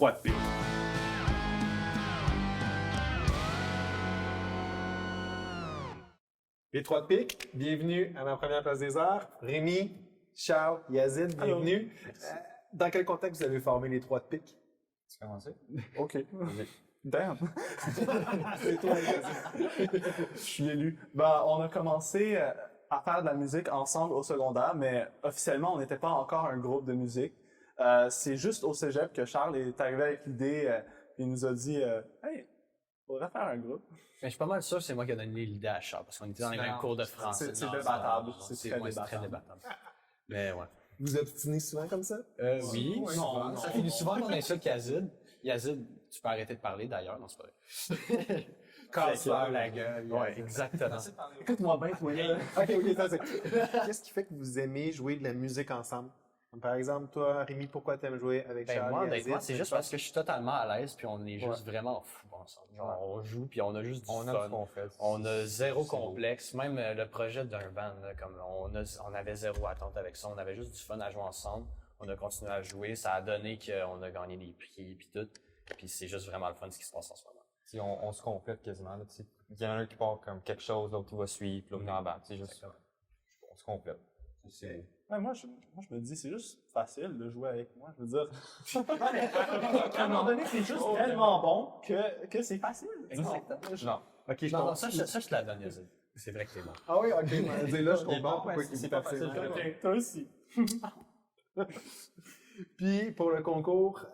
Trois de pique. Les trois de pique, bienvenue à ma première place des arts. Rémi, Charles, Yazid, bienvenue. Dans quel contexte vous avez formé les trois de pique? Tu commences? OK. Damn. C'est toi, Yazid. Je suis élu. Ben, on a commencé à faire de la musique ensemble au secondaire, mais officiellement, on n'était pas encore un groupe de musique. C'est juste au cégep que Charles est arrivé avec l'idée. Il nous a dit Hey, faudrait faire un groupe. Mais je suis pas mal sûr que c'est moi qui ai donné l'idée à Charles, parce qu'on était dans les mêmes cours de français. C'est débattable. C'est très très débattable. débattable. Mais ouais. Vous obstinez souvent comme ça? Oui, non. Ça finit souvent qu'on insulte Yazid. Yazid, tu peux arrêter de parler d'ailleurs, non, c'est pas vrai. Casse-leur la gueule. Ouais, exactement. Écoute-moi bien, toi. Ok, ça c'est. Qu'est-ce qui fait que vous aimez jouer de la musique ensemble? Par exemple, toi, Rémi, pourquoi t'aimes jouer avec Ben, Charles moi, et Yazid? honnêtement, c'est juste parce que je suis totalement à l'aise, puis on est juste vraiment fous ensemble. Genre, on joue, puis on a juste du On fun. aime ce qu'on fait. On a zéro complexe. Même le projet d'un band, là, comme on avait zéro attente avec ça. On avait juste du fun à jouer ensemble. On a continué à jouer. Ça a donné qu'on a gagné des prix, puis tout. Puis c'est juste vraiment le fun ce qui se passe en ce moment. T'sais, on se complète quasiment. Là, t'sais. Il y en a un qui part comme quelque chose, l'autre qui va suivre, puis l'autre qui embarque. C'est juste, on se complète. Ouais, moi, je me dis, c'est juste facile de jouer avec moi. Je veux dire, à un moment donné, c'est juste tellement bon que c'est facile. Exactement. Non. Ok, je Non, comprends. ça, je te la donne, Yazid. C'est vrai que t'es bon. Ah oui, ok. Là, je comprends pourquoi c'est c'est pas facile. facile. Ok, toi aussi. Puis, pour le concours,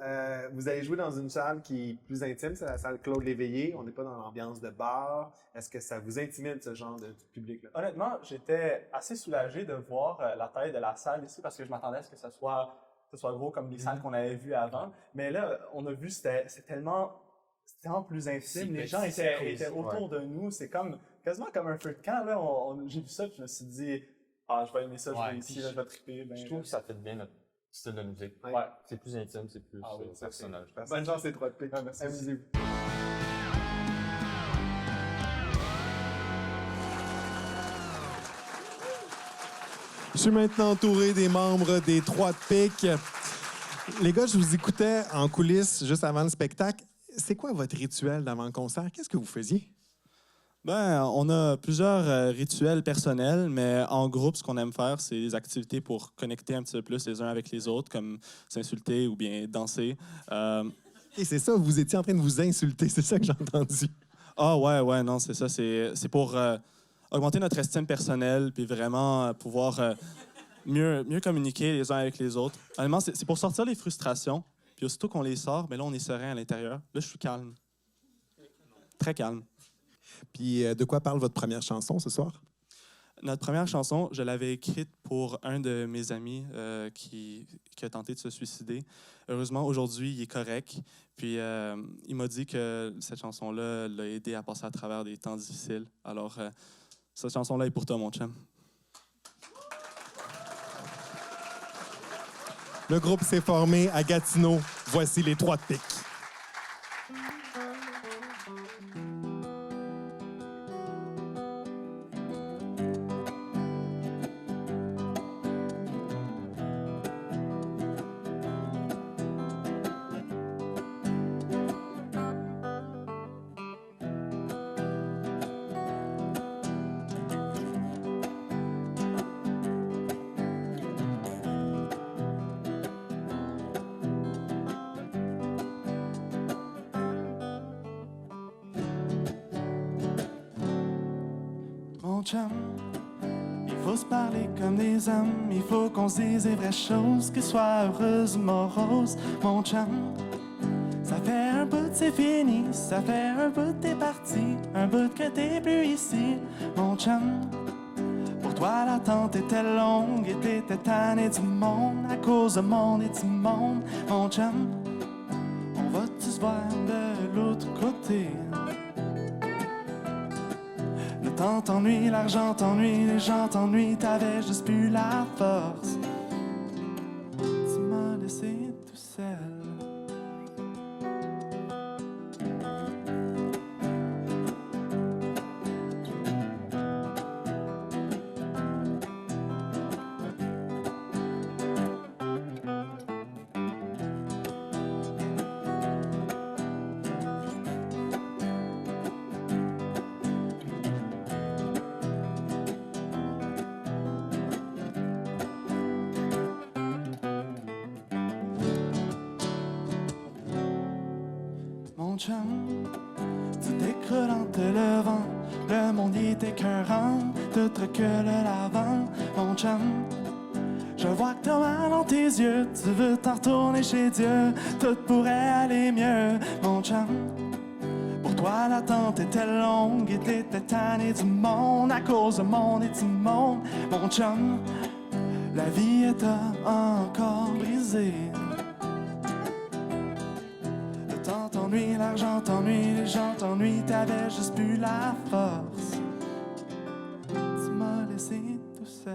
vous allez jouer dans une salle qui est plus intime, c'est la salle Claude Léveillé. On n'est pas dans l'ambiance de bar. Est-ce que ça vous intimide, ce genre de public-là? Honnêtement, j'étais assez soulagé de voir la taille de la salle ici parce que je m'attendais à ce que ce soit gros comme les salles qu'on avait vues avant. Mais là, on a vu, c'est tellement plus intime. Les gens étaient autour de nous. C'est comme quasiment comme un feu de camp. Là, j'ai vu ça, puis je me suis dit, je vais aimer ça, je vais ici, là, je vais triper. Ben, Je trouve que ça fait bien notre style de musique. Ouais. C'est plus intime, c'est plus personnel. Bonne chance, les trois de pique. merci. Amusez-vous. Je suis maintenant entouré des membres des Trois de pique. Les gars, je vous écoutais en coulisses juste avant le spectacle. C'est quoi votre rituel d'avant le concert? Qu'est-ce que vous faisiez? Ben, on a plusieurs rituels personnels, mais en groupe, ce qu'on aime faire, c'est des activités pour connecter un petit peu plus les uns avec les autres, comme s'insulter ou bien danser. Et c'est ça, vous étiez en train de vous insulter, c'est ça que j'ai entendu. Ah ouais, non, c'est ça. C'est pour augmenter notre estime personnelle, puis vraiment pouvoir mieux communiquer les uns avec les autres. Honnêtement, c'est pour sortir les frustrations, puis aussitôt qu'on les sort, ben là, on est serein à l'intérieur. Là, je suis calme. Très calme. Puis de quoi parle votre première chanson ce soir? Notre première chanson, je l'avais écrite pour un de mes amis qui a tenté de se suicider. Heureusement, aujourd'hui, il est correct. Puis il m'a dit que cette chanson-là l'a aidé à passer à travers des temps difficiles. Alors, cette chanson-là est pour toi, mon chum. Le groupe s'est formé à Gatineau. Voici les Trois de pique. Mon chum, il faut se parler comme des hommes. Il faut qu'on se dise les vraies choses, que soient heureuses ou moroses. Mon chum, ça fait un bout c'est fini. Ça fait un bout t'es parti. Un bout que t'es plus ici. Mon chum, pour toi l'attente était longue. Et t'étais tanné du monde à cause de monde et du monde. Mon chum, on va tous voir de l'autre côté. Le temps t'ennuie, l'argent t'ennuie, les gens t'ennuient, t'avais juste plus la force. Tu m'as laissé tout seul. mon chum. Tu t'écroules en te levant, le monde y est écœurant, tout recule l'avant, mon chum. Je vois que t'as mal dans tes yeux, tu veux t'en retourner chez Dieu, tout pourrait aller mieux, mon chum. Pour toi l'attente était longue et t'étais tanné du monde à cause du monde et du monde, mon chum. La vie t'a encore brisé. Le temps t'ennuie, l'argent t'ennuie, les gens t'ennuient, t'avais juste plus la force. Tu m'as laissé tout seul.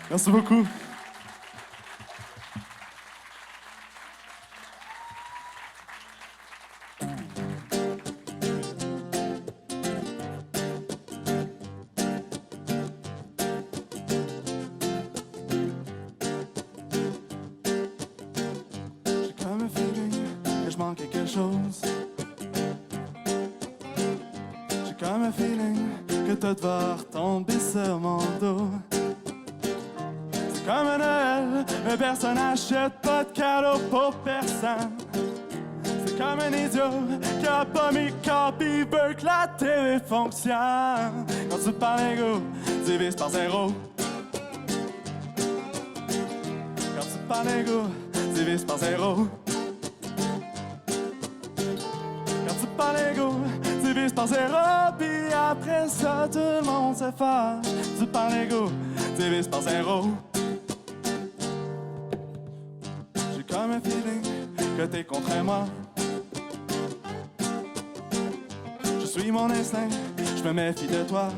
Merci beaucoup. J'ai comme un feeling que je manque quelque chose. J'ai comme un feeling que tout va retomber sur mon dos. Comme un Noël, mais personne n'achète pas de cadeau pour personne. C'est comme un idiot qui a pas mis cap, il veut que la télé fonctionne. Quand tu parles égo, divise par zéro. Quand tu parles égo, divise par zéro. Quand tu parles égo, divise par zéro. Puis après ça, tout le monde se fâche. Tu parles égo, divise par zéro. Comme un feeling que t'es contre moi. Je suis mon instinct, je me méfie de toi.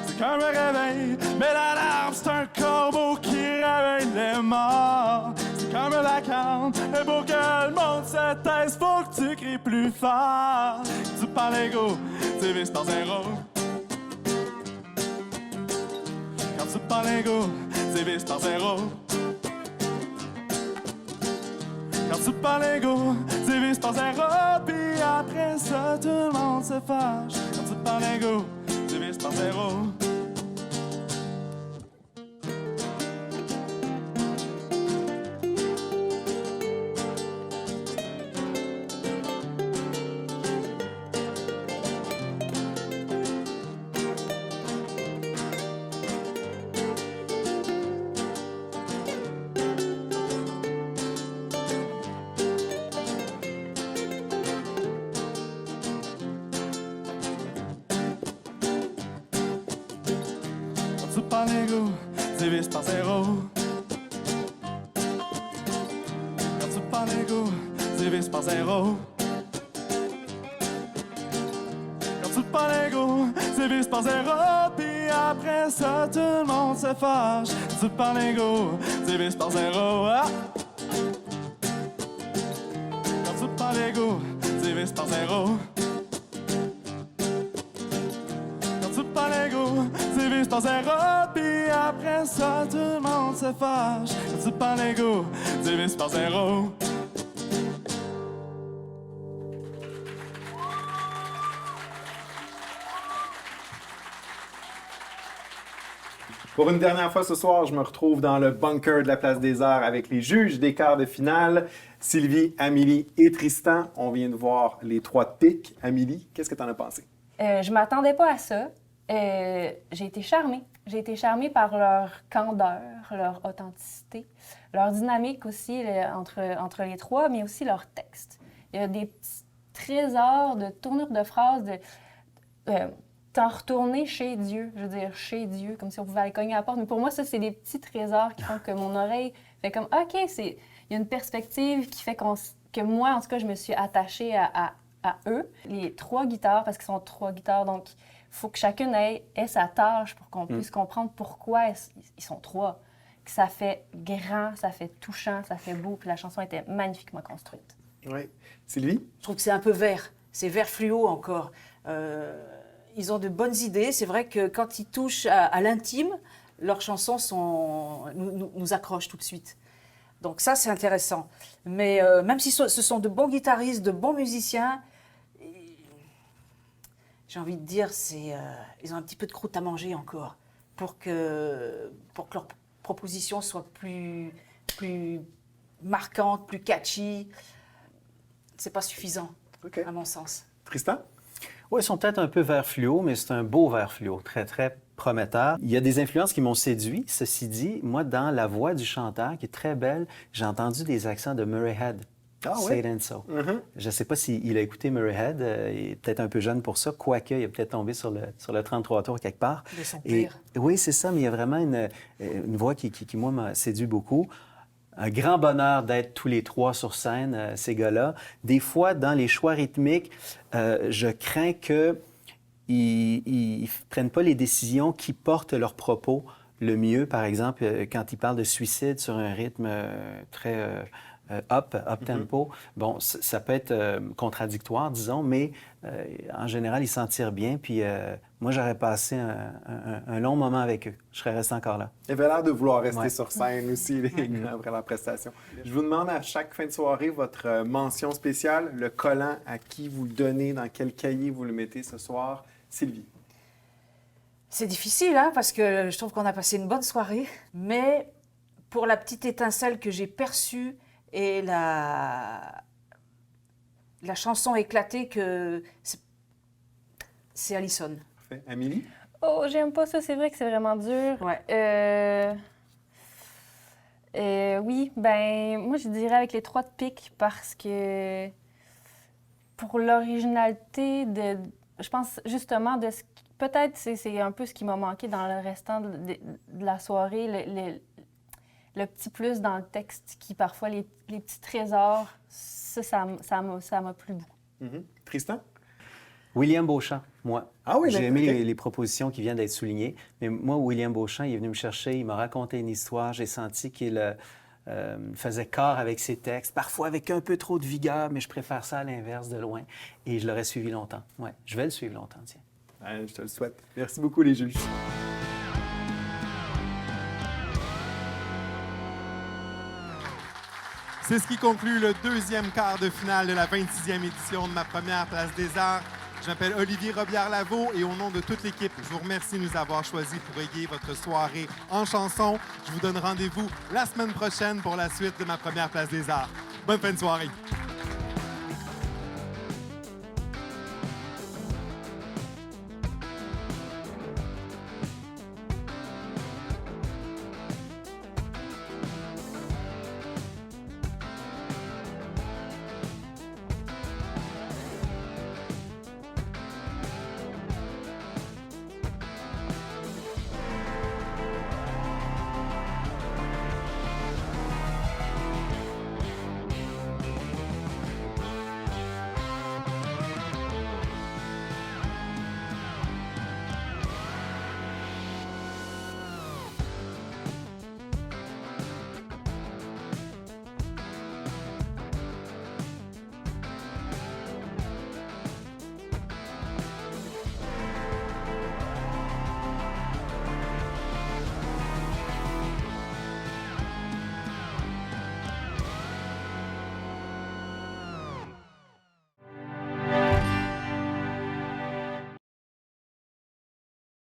C'est comme un réveil, mais l'alarme c'est un corbeau qui réveille les morts. C'est comme un vacarme, et pour que le monde se taise, faut que tu cries plus fort. Tu parles égo, divise par zéro. Quand tu parles égo, divise par zéro. Quand tu parles égo, divise par zéro. Puis après ça, tout le monde se fâche. Quand tu parles égo, divise par zéro. Tu parles égo, divise par zéro. Quand tu parles égo, divise par zéro. Quand tu parles égo, divise par zéro. Puis après ça, tout le monde se fâche. Tu parles égo, divise par zéro. Ah! Quand tu parles égo, divise par zéro. Tu parles égo, divise par zéro. Puis après ça, tout le monde se fâche. Tu parles égo, divise par zéro. Pour une dernière fois ce soir, je me retrouve dans le bunker de la Place des Arts avec les juges des quarts de finale, Sylvie, Amélie et Tristan. On vient de voir les 3 de pique. Amélie, qu'est-ce que tu en as pensé? Je m'attendais pas à ça. J'ai été charmée. J'ai été charmée par leur candeur, leur authenticité, leur dynamique aussi entre les trois, mais aussi leur texte. Il y a des petits trésors de tournures de phrases, t'en retourner chez Dieu, je veux dire chez Dieu, comme si on pouvait aller cogner à la porte. Mais pour moi, ça, c'est des petits trésors qui font que mon oreille fait comme, OK, il y a une perspective qui fait que moi, en tout cas, je me suis attachée à eux. Les 3 guitares, parce qu'ils sont 3 guitares, donc il faut que chacune ait sa tâche pour qu'on puisse comprendre pourquoi ils sont 3. Que ça fait grand, ça fait touchant, ça fait beau, puis la chanson était magnifiquement construite. Oui. Sylvie? Je trouve que c'est un peu vert. C'est vert fluo encore. Ils ont de bonnes idées. C'est vrai que quand ils touchent à l'intime, leurs chansons nous accrochent tout de suite. Donc ça, c'est intéressant. Mais même si ce sont de bons guitaristes, de bons musiciens, j'ai envie de dire, ils ont un petit peu de croûte à manger encore pour que leur proposition soit plus marquante, plus catchy. C'est pas suffisant, à mon sens. Tristan? Oui, ils sont peut-être un peu vert fluo, mais c'est un beau vert fluo, très, très prometteur. Il y a des influences qui m'ont séduit. Ceci dit, moi, dans la voix du chanteur, qui est très belle, j'ai entendu des accents de Murray Head. Ah oui? Say It and So. Je ne sais pas s'il a écouté Murray Head. Il est peut-être un peu jeune pour ça, quoique il est peut-être tombé sur le 33 tours quelque part. De son père. Oui, c'est ça, mais il y a vraiment une voix qui, moi, m'a séduit beaucoup. Un grand bonheur d'être tous les 3 sur scène, ces gars-là. Des fois, dans les choix rythmiques, je crains qu'ils ne prennent pas les décisions qui portent leurs propos le mieux. Par exemple, quand ils parlent de suicide sur un rythme très up-tempo, bon, ça peut être contradictoire, disons, mais en général, ils s'en tirent bien. Puis moi, j'aurais passé un long moment avec eux. Je serais resté encore là. Il avait l'air de vouloir rester sur scène aussi après la prestation. Je vous demande à chaque fin de soirée votre mention spéciale, le collant, à qui vous le donnez, dans quel cahier vous le mettez ce soir. Sylvie. C'est difficile, hein, parce que je trouve qu'on a passé une bonne soirée, mais pour la petite étincelle que j'ai perçue et la chanson éclatée, que c'est Allison. Parfait. Amélie? Oh, j'aime pas ça, c'est vrai que c'est vraiment dur. Ouais. Oui, ben moi je dirais avec les 3 de pique parce que pour l'originalité je pense justement peut-être c'est un peu ce qui m'a manqué dans le restant de la soirée, le petit plus dans le texte qui parfois les petits trésors, ça m'a plu beaucoup. Tristan? William Beauchamp, moi. Ah oui, j'ai aimé okay. les propositions qui viennent d'être soulignées. Mais moi, William Beauchamp, il est venu me chercher, il m'a raconté une histoire. J'ai senti qu'il faisait corps avec ses textes, parfois avec un peu trop de vigueur, mais je préfère ça à l'inverse, de loin. Et je l'aurais suivi longtemps. Ouais, je vais le suivre longtemps, tiens. Je te le souhaite. Merci beaucoup, les juges. C'est ce qui conclut le 2e quart de finale de la 26e édition de ma première Place des Arts. Je m'appelle Olivier Robillard-Lavaux et au nom de toute l'équipe, je vous remercie de nous avoir choisis pour égayer votre soirée en chanson. Je vous donne rendez-vous la semaine prochaine pour la suite de ma première Place des Arts. Bonne fin de soirée!